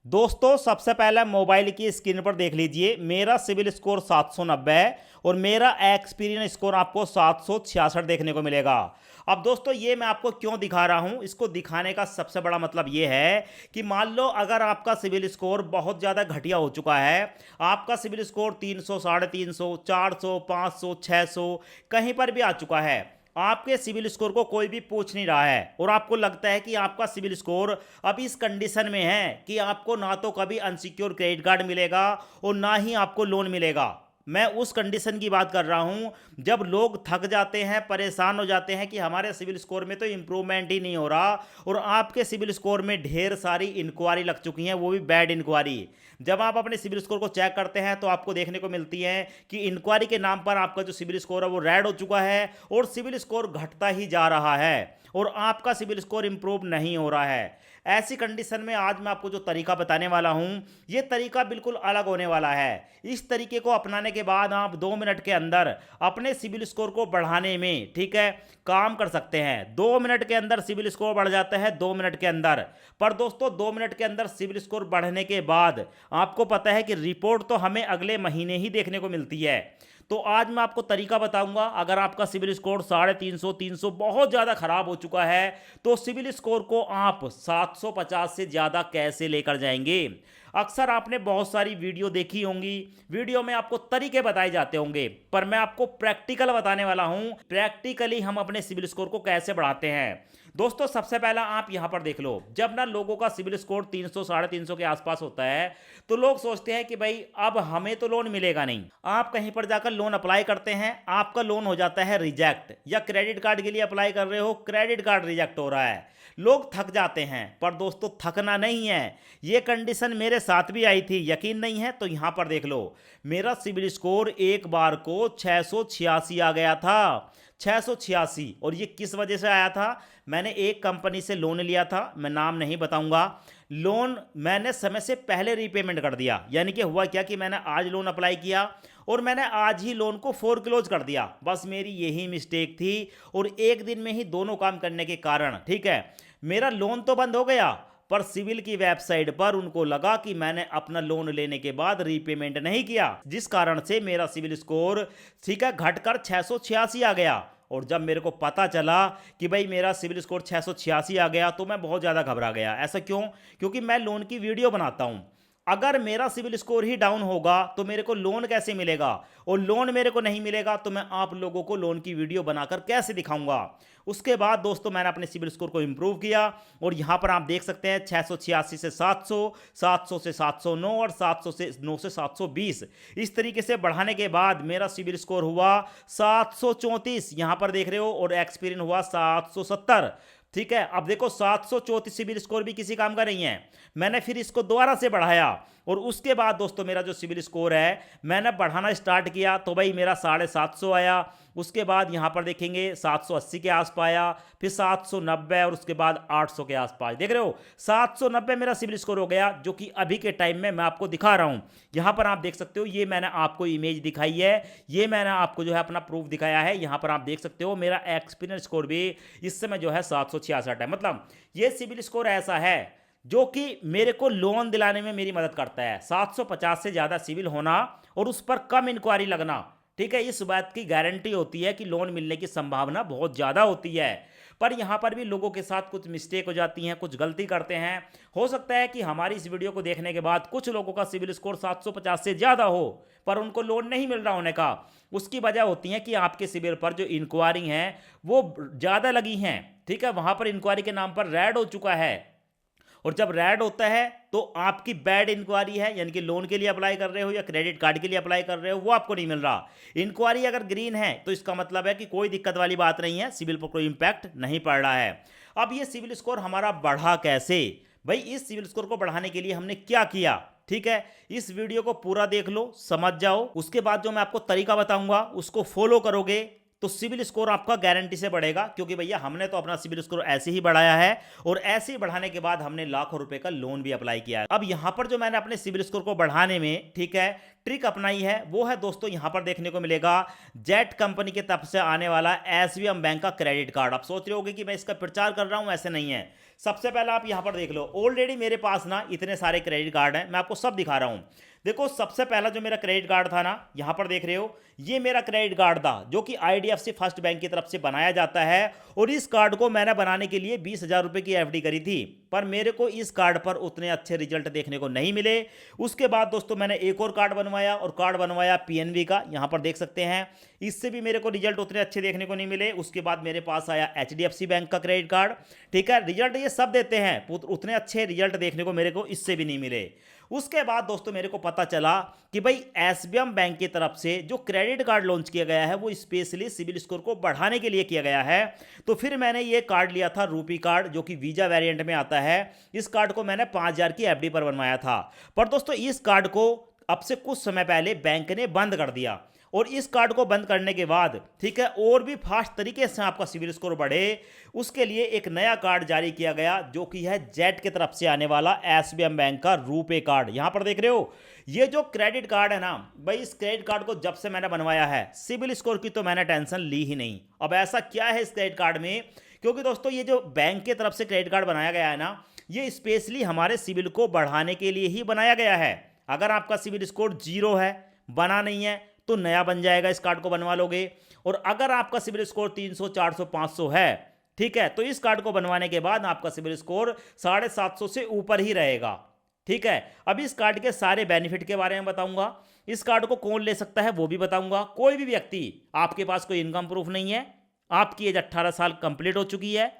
दोस्तों सबसे पहले मोबाइल की स्क्रीन पर देख लीजिए, मेरा सिविल स्कोर 790 है और मेरा एक्सपीरियंस स्कोर आपको 766 देखने को मिलेगा। अब दोस्तों ये मैं आपको क्यों दिखा रहा हूं, इसको दिखाने का सबसे बड़ा मतलब ये है कि मान लो अगर आपका सिविल स्कोर बहुत ज़्यादा घटिया हो चुका है, आपका सिविल स्कोर 300, 350, 400, 500, 600 कहीं पर भी आ चुका है, आपके सिविल स्कोर को कोई भी पूछ नहीं रहा है और आपको लगता है कि आपका सिविल स्कोर अब इस कंडीशन में है कि आपको ना तो कभी अनसिक्योर क्रेडिट कार्ड मिलेगा और ना ही आपको लोन मिलेगा। मैं उस कंडीशन की बात कर रहा हूं जब लोग थक जाते हैं, परेशान हो जाते हैं कि हमारे सिविल स्कोर में तो इंप्रूवमेंट ही नहीं हो रहा और आपके सिविल स्कोर में ढेर सारी इंक्वायरी लग चुकी हैं, वो भी बैड इंक्वायरी। जब आप अपने सिविल स्कोर को चेक करते हैं तो आपको देखने को मिलती है कि इंक्वायरी के नाम पर आपका जो सिविल स्कोर है वो रेड हो चुका है और सिविल स्कोर घटता ही जा रहा है और आपका सिविल स्कोर इंप्रूव नहीं हो रहा है। ऐसी कंडीशन में आज मैं आपको जो तरीका बताने वाला हूं, ये तरीका बिल्कुल अलग होने वाला है। इस तरीके को अपनाने के बाद आप 2 मिनट के अंदर अपने सिविल स्कोर को बढ़ाने में, ठीक है, काम कर सकते हैं। 2 मिनट के अंदर सिविल स्कोर बढ़ जाता है, 2 मिनट के अंदर। पर दोस्तों 2 मिनट के अंदर सिविल स्कोर बढ़ने के बाद आपको पता है कि रिपोर्ट तो हमें अगले महीने ही देखने को मिलती है। तो आज मैं आपको तरीका बताऊंगा, अगर आपका सिविल स्कोर 350 300 बहुत ज़्यादा खराब हो चुका है तो सिविल स्कोर को आप 750 से ज़्यादा कैसे लेकर जाएंगे। अक्सर आपने बहुत सारी वीडियो देखी होंगी, वीडियो में आपको तरीके बताए जाते होंगे, पर मैं आपको प्रैक्टिकल बताने वाला हूं, प्रैक्टिकली हम अपने सिविल स्कोर को कैसे बढ़ाते हैं। दोस्तों सबसे पहला आप यहां पर देख लो, जब ना लोगों का सिविल स्कोर 300 350 के आसपास होता है तो लोग सोचते हैं कि भाई अब हमें तो लोन मिलेगा नहीं। आप कहीं पर जाकर लोन अप्लाई करते हैं, आपका लोन हो जाता है रिजेक्ट, या क्रेडिट कार्ड के लिए अप्लाई कर रहे हो, क्रेडिट कार्ड रिजेक्ट हो रहा है, लोग थक जाते हैं। पर दोस्तों थकना नहीं है, ये कंडीशन मेरे साथ भी आई थी। यकीन नहीं है तो यहां पर देख लो, मेरा सिविल स्कोर एक बार को 686 आ गया था, 686। और ये किस वजह से आया था, मैंने एक कंपनी से लोन लिया था, मैं नाम नहीं बताऊंगा। लोन मैंने समय से पहले रीपेमेंट कर दिया, यानी कि हुआ क्या कि मैंने आज लोन अप्लाई किया और मैंने आज ही लोन को फोरक्लोज कर दिया। बस मेरी यही मिस्टेक थी और एक दिन में ही दोनों काम करने के कारण, ठीक है, मेरा लोन तो बंद हो गया, पर सिविल की वेबसाइट पर उनको लगा कि मैंने अपना लोन लेने के बाद रीपेमेंट नहीं किया, जिस कारण से मेरा सिविल स्कोर, ठीक है, घटकर 686 आ गया। और जब मेरे को पता चला कि भाई मेरा सिविल स्कोर 686 आ गया तो मैं बहुत ज़्यादा घबरा गया। ऐसा क्यों? क्योंकि मैं लोन की वीडियो बनाता हूं। अगर मेरा सिविल स्कोर ही डाउन होगा तो मेरे को लोन कैसे मिलेगा, और लोन मेरे को नहीं मिलेगा तो मैं आप लोगों को लोन की वीडियो बनाकर कैसे दिखाऊंगा। उसके बाद दोस्तों मैंने अपने सिविल स्कोर को इंप्रूव किया और यहां पर आप देख सकते हैं 686 से 700, 700 से 709 और 700 से 9 से 720, इस तरीके से बढ़ाने के बाद मेरा सिविल स्कोर हुआ 734, यहां पर देख रहे हो, और एक्सपीरियंस हुआ 770। ठीक है, अब देखो 734 सिविल स्कोर भी किसी काम का नहीं है। मैंने फिर इसको दोबारा से बढ़ाया और उसके बाद दोस्तों मेरा जो सिविल स्कोर है मैंने बढ़ाना स्टार्ट किया तो भाई मेरा 750 आया। उसके बाद यहां पर देखेंगे 780 के आसपास आया, फिर 790 और उसके बाद 800 के आसपास। देख रहे हो 790 मेरा सिविल स्कोर हो गया, जो कि अभी के टाइम में मैं आपको दिखा रहा हूं। यहां पर आप देख सकते हो, ये मैंने आपको इमेज दिखाई है, ये मैंने आपको जो है अपना प्रूफ दिखाया है। यहां पर आप देख सकते हो मेरा एक्सपीरियंस स्कोर भी इस समय जो है 766 है। मतलब ये सिविल स्कोर ऐसा है जो कि मेरे को लोन दिलाने में मेरी मदद करता है। 750 से ज़्यादा सिविल होना और उस पर कम इंक्वायरी लगना, ठीक है, इस बात की गारंटी होती है कि लोन मिलने की संभावना बहुत ज़्यादा होती है। पर यहाँ पर भी लोगों के साथ कुछ मिस्टेक हो जाती हैं, कुछ गलती करते हैं। हो सकता है कि हमारी इस वीडियो को देखने के बाद कुछ लोगों का सिविल स्कोर 750 से ज़्यादा हो पर उनको लोन नहीं मिल रहा होने का उसकी वजह होती है कि आपके सिविल पर जो इंक्वायरी हैं वो ज़्यादा लगी हैं, ठीक है, वहाँ पर इंक्वायरी के नाम पर रेड हो चुका है। और जब रेड होता है तो आपकी बैड इंक्वायरी है, यानी कि लोन के लिए अप्लाई कर रहे हो या क्रेडिट कार्ड के लिए अप्लाई कर रहे हो, वो आपको नहीं मिल रहा। इंक्वायरी अगर ग्रीन है तो इसका मतलब है कि कोई दिक्कत वाली बात नहीं है, सिविल पर कोई इंपैक्ट नहीं पड़ रहा है। अब ये सिविल स्कोर हमारा बढ़ा कैसे? भाई इस सिविल स्कोर को बढ़ाने के लिए हमने क्या किया, ठीक है, इस वीडियो को पूरा देख लो, समझ जाओ। उसके बाद जो मैं आपको तरीका बताऊंगा उसको फॉलो करोगे तो सिविल स्कोर आपका गारंटी से बढ़ेगा, क्योंकि भैया हमने तो अपना सिविल स्कोर ऐसे ही बढ़ाया है और ऐसे ही बढ़ाने के बाद हमने लाखों रुपए का लोन भी अप्लाई किया है। अब यहां पर जो मैंने अपने सिविल स्कोर को बढ़ाने में, ठीक है, ट्रिक अपनाई है वो है दोस्तों, यहां पर देखने को मिलेगा जेट कंपनी की तरफ से आने वाला एसबीएम बैंक का क्रेडिट कार्ड। आप सोच रहे होगे कि मैं इसका प्रचार कर रहा हूं, ऐसे नहीं है। सबसे पहले आप यहां पर देख लो, ऑलरेडी मेरे पास ना इतने सारे क्रेडिट कार्ड हैं, मैं आपको सब दिखा रहा हूं। देखो सबसे पहला जो मेरा क्रेडिट कार्ड था ना, यहां पर देख रहे हो, ये मेरा क्रेडिट कार्ड था जो कि आईडीएफसी फर्स्ट बैंक की तरफ से बनाया जाता है। और इस कार्ड को मैंने बनाने के लिए 20,000 रुपए की एफडी करी थी, पर मेरे को इस कार्ड पर उतने अच्छे रिजल्ट देखने को नहीं मिले। उसके बाद दोस्तों मैंने एक और कार्ड बनवाया, और कार्ड बनवाया पीएनबी का, यहां पर देख सकते हैं। इससे भी मेरे को रिजल्ट उतने अच्छे देखने को नहीं मिले। उसके बाद मेरे पास आया एचडीएफसी बैंक का क्रेडिट कार्ड, ठीक है। रिजल्ट ये सब देते हैं, उतने अच्छे रिजल्ट देखने को मेरे को इससे भी नहीं मिले। उसके बाद दोस्तों मेरे को पता चला कि भाई एसबीएम बैंक की तरफ से जो क्रेडिट कार्ड लॉन्च किया गया है वो स्पेशली सिविल स्कोर को बढ़ाने के लिए किया गया है। तो फिर मैंने ये कार्ड लिया था, रूपी कार्ड, जो कि वीजा वेरिएंट में आता है। इस कार्ड को मैंने 5,000 की एफडी पर बनवाया था। पर दोस्तों इस कार्ड को अब से कुछ समय पहले बैंक ने बंद कर दिया, और इस कार्ड को बंद करने के बाद, ठीक है, और भी फास्ट तरीके से आपका सिविल स्कोर बढ़े, उसके लिए एक नया कार्ड जारी किया गया, जो कि है जेट की तरफ से आने वाला एसबीएम बैंक का रूपे कार्ड। यहां पर देख रहे हो, ये जो क्रेडिट कार्ड है ना भाई, इस क्रेडिट कार्ड को जब से मैंने बनवाया है, सिविल स्कोर की तो मैंने टेंशन ली ही नहीं। अब ऐसा क्या है इस क्रेडिट कार्ड में, क्योंकि दोस्तों ये जो बैंक की तरफ से क्रेडिट कार्ड बनाया गया है ना, ये स्पेशली हमारे सिविल को बढ़ाने के लिए ही बनाया गया है। अगर आपका सिविल स्कोर 0 है, बना नहीं है, तो नया बन जाएगा, इस कार्ड को बनवा लोगे। और अगर आपका सिविल स्कोर 300, 400, 500 है, ठीक है, तो इस कार्ड को बनवाने के बाद आपका सिविल स्कोर 750 से ऊपर ही रहेगा, ठीक है। अब इस कार्ड के सारे बेनिफिट के बारे में बताऊंगा, इस कार्ड को कौन ले सकता है वो भी बताऊंगा। कोई भी व्यक्ति, आपके पास कोई इनकम प्रूफ नहीं है, आपकी एज 18 साल कंप्लीट हो चुकी है,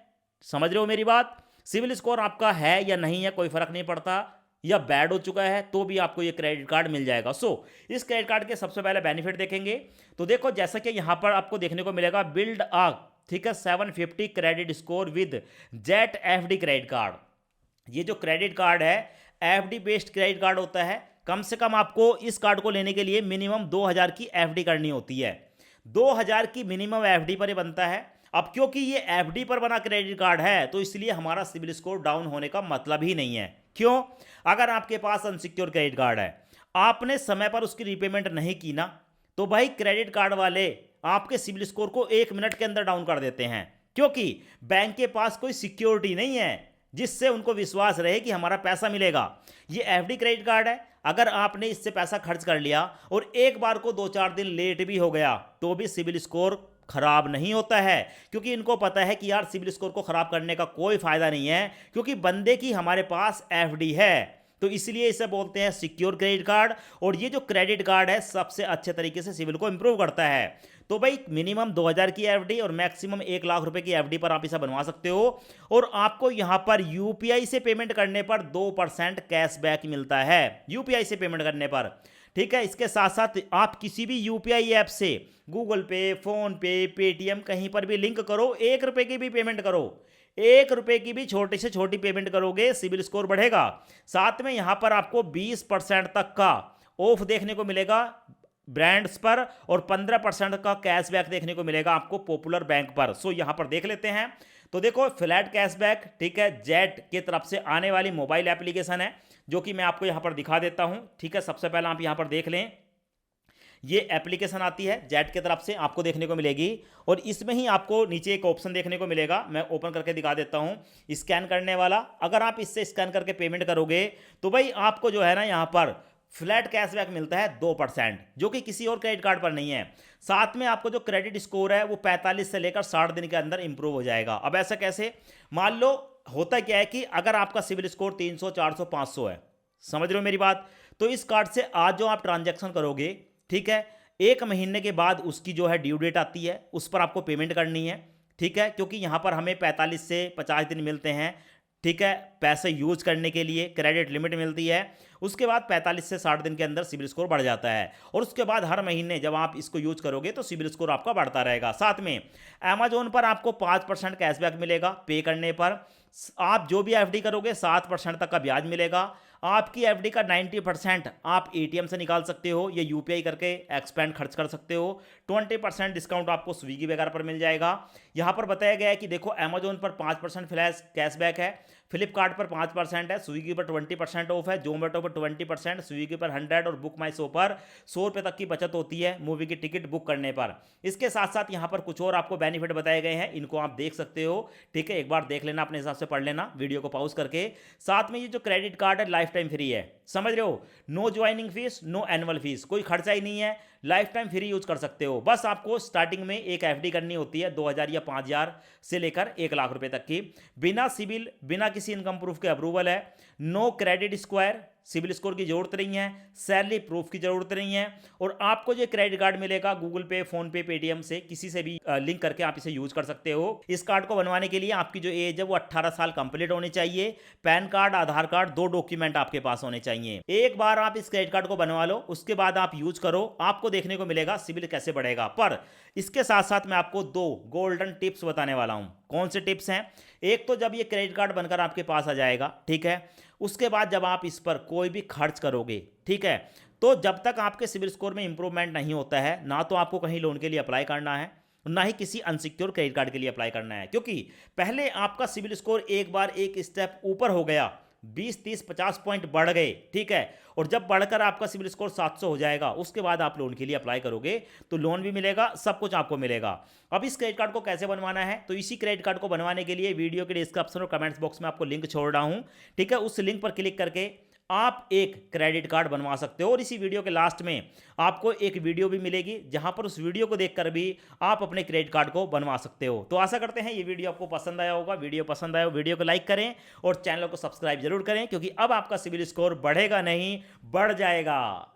समझ रहे हो मेरी बात, सिविल स्कोर आपका है या नहीं है कोई फर्क नहीं पड़ता, या बैड हो चुका है तो भी आपको ये क्रेडिट कार्ड मिल जाएगा। इस क्रेडिट कार्ड के सबसे पहले बेनिफिट देखेंगे। तो देखो जैसा कि यहां पर आपको देखने को मिलेगा, बिल्ड आ, ठीक है, 750 credit score with jet FD credit card. ये जो क्रेडिट कार्ड है एफडी बेस्ड क्रेडिट कार्ड होता है। कम से कम आपको इस कार्ड को लेने के लिए मिनिमम 2,000 की एफडी करनी होती है। 2,000 की मिनिमम एफडी पर ये बनता है। अब क्योंकि ये एफडी पर बना क्रेडिट कार्ड है, तो इसलिए हमारा सिविल स्कोर डाउन होने का मतलब ही नहीं है। क्यों? अगर आपके पास अनसिक्योर क्रेडिट कार्ड है, आपने समय पर उसकी रीपेमेंट नहीं की ना, तो भाई क्रेडिट कार्ड वाले आपके सिविल स्कोर को 1 मिनट के अंदर डाउन कर देते हैं, क्योंकि बैंक के पास कोई सिक्योरिटी नहीं है जिससे उनको विश्वास रहे कि हमारा पैसा मिलेगा। ये एफडी क्रेडिट कार्ड है, अगर आपने इससे पैसा खर्च कर लिया और एक बार को 2-4 दिन लेट भी हो गया, तो भी सिविल स्कोर खराब नहीं होता है, क्योंकि इनको पता है कि यार सिविल स्कोर को खराब करने का कोई फायदा नहीं है, क्योंकि बंदे की हमारे पास एफडी है। तो इसलिए इसे बोलते हैं सिक्योर क्रेडिट कार्ड। और ये जो क्रेडिट कार्ड है सबसे अच्छे तरीके से सिविल को इंप्रूव करता है। तो भाई मिनिमम 2,000 की एफडी और मैक्सिमम 1 लाख रुपए की एफडी पर आप इसे बनवा सकते हो। और आपको यहां पर यूपीआई से पेमेंट करने पर 2% कैशबैक मिलता है, यूपीआई से पेमेंट करने पर, ठीक है। इसके साथ साथ आप किसी भी यूपीआई ऐप से, गूगल पे, फोन पे, पेटीएम, कहीं पर भी लिंक करो, 1 रुपए की भी पेमेंट करो, 1 रुपए की भी छोटी से छोटी पेमेंट करोगे, सिविल स्कोर बढ़ेगा। साथ में यहां पर आपको 20% तक का ऑफ देखने को मिलेगा ब्रांड्स पर, और 15% का कैशबैक देखने को मिलेगा आपको पॉपुलर बैंक पर। यहां पर देख लेते हैं। तो देखो फ्लैट कैशबैक, ठीक है, जेट की तरफ से आने वाली मोबाइल एप्लीकेशन है, जो कि मैं आपको यहां पर दिखा देता हूं, ठीक है। सबसे पहले आप यहां पर देख लें, ये एप्लीकेशन आती है जेट की तरफ से, आपको देखने को मिलेगी। और इसमें ही आपको नीचे एक ऑप्शन देखने को मिलेगा, मैं ओपन करके दिखा देता हूं, स्कैन करने वाला। अगर आप इससे स्कैन करके पेमेंट करोगे तो भाई आपको जो है ना यहां पर फ्लैट कैशबैक मिलता है 2%, जो कि किसी और क्रेडिट कार्ड पर नहीं है। साथ में आपको जो क्रेडिट स्कोर है वो 45 से लेकर 60 दिन के अंदर इंप्रूव हो जाएगा। अब ऐसा कैसे? मान लो होता क्या है कि अगर आपका सिविल स्कोर 300, 400, 500 है, समझ रहे हो मेरी बात, तो इस कार्ड से आज जो आप ट्रांजैक्शन करोगे, ठीक है, 1 महीने के बाद उसकी जो है ड्यू डेट आती है, उस पर आपको पेमेंट करनी है, ठीक है। क्योंकि यहां पर हमें 45 से 50 दिन मिलते हैं, ठीक है, पैसे यूज करने के लिए क्रेडिट लिमिट मिलती है। उसके बाद 45 से 60 दिन के अंदर सिविल स्कोर बढ़ जाता है, और उसके बाद हर महीने जब आप इसको यूज करोगे तो सिविल स्कोर आपका बढ़ता रहेगा। साथ में अमेजोन पर आपको 5% कैशबैक मिलेगा पे करने पर। आप जो भी एफडी करोगे 7% तक का ब्याज मिलेगा। आपकी एफडी का 90% आप एटीएम से निकाल सकते हो, या यूपीआई करके एक्सपेंड खर्च कर सकते हो। 20% डिस्काउंट आपको स्विगी वगैरह पर मिल जाएगा। यहाँ पर बताया गया है कि देखो अमेजोन पर 5% फ्लैश कैशबैक है, फ्लिपकार्ट पर 5% है, स्विगी पर 20% ऑफ है, जोमेटो पर 20%, स्विगी पर 100 और बुक माई शो पर 100 रुपये तक की बचत होती है मूवी की टिकट बुक करने पर। इसके साथ साथ यहाँ पर कुछ और आपको बेनिफिट बताए गए हैं, इनको आप देख सकते हो। ठीक है, एक बार देख लेना, अपने हिसाब से पढ़ लेना वीडियो को पॉज करके। साथ में ये जो क्रेडिट कार्ड है लाइफ टाइम फ्री है, समझ रहे हो, no joining fee, no annual fee, कोई खर्चा ही नहीं है, लाइफ टाइम फ्री यूज कर सकते हो। बस आपको स्टार्टिंग में एक एफडी करनी होती है 2000 या 5000 से लेकर 1 लाख रुपए तक की, बिना सिविल, बिना किसी इनकम प्रूफ के अप्रूवल है, no credit square, CIBIL score की जरूरत नहीं है, सैलरी प्रूफ की जरूरत नहीं है, और आपको जो क्रेडिट कार्ड मिलेगा गूगल पे, फोन पे, पेटीएम से किसी से भी लिंक करके आप इसे यूज कर सकते हो। इस कार्ड को बनवाने के लिए आपकी जो एज है वो 18 साल कंप्लीट होनी चाहिए, पैन कार्ड, आधार कार्ड, 2 डॉक्यूमेंट आपके पास होने चाहिए। एक बार आप इस क्रेडिट कार्ड को बनवा लो, उसके बाद आप यूज करो, आपको देखने को मिलेगा सिविल कैसे बढ़ेगा। पर इसके साथ साथ मैं आपको 2 गोल्डन टिप्स बताने वाला हूं। कौन से टिप्स हैं? एक तो जब ये क्रेडिट कार्ड बनकर आपके पास आ जाएगा, ठीक है, उसके बाद जब आप इस पर कोई भी खर्च करोगे, ठीक है, तो जब तक आपके सिविल स्कोर में इंप्रूवमेंट नहीं होता है, ना तो आपको कहीं लोन के लिए अप्लाई करना है, ना ही किसी अनसिक्योर क्रेडिट कार्ड के लिए अप्लाई करना है। क्योंकि पहले आपका सिविल स्कोर एक बार एक स्टेप ऊपर हो गया, 20, 30, 50 पॉइंट बढ़ गए, ठीक है, और जब बढ़कर आपका सिविल स्कोर 700 हो जाएगा, उसके बाद आप लोन के लिए अप्लाई करोगे तो लोन भी मिलेगा, सब कुछ आपको मिलेगा। अब इस क्रेडिट कार्ड को कैसे बनवाना है? तो इसी क्रेडिट कार्ड को बनवाने के लिए वीडियो के डिस्क्रिप्शन और कमेंट्स बॉक्स में आपको लिंक छोड़ रहा हूं, ठीक है, उस लिंक पर क्लिक करके आप एक क्रेडिट कार्ड बनवा सकते हो। और इसी वीडियो के लास्ट में आपको एक वीडियो भी मिलेगी, जहां पर उस वीडियो को देखकर भी आप अपने क्रेडिट कार्ड को बनवा सकते हो। तो आशा करते हैं ये वीडियो आपको पसंद आया होगा। वीडियो पसंद आया हो वीडियो को लाइक करें और चैनल को सब्सक्राइब जरूर करें, क्योंकि अब आपका सिविल स्कोर बढ़ेगा नहीं, बढ़ जाएगा।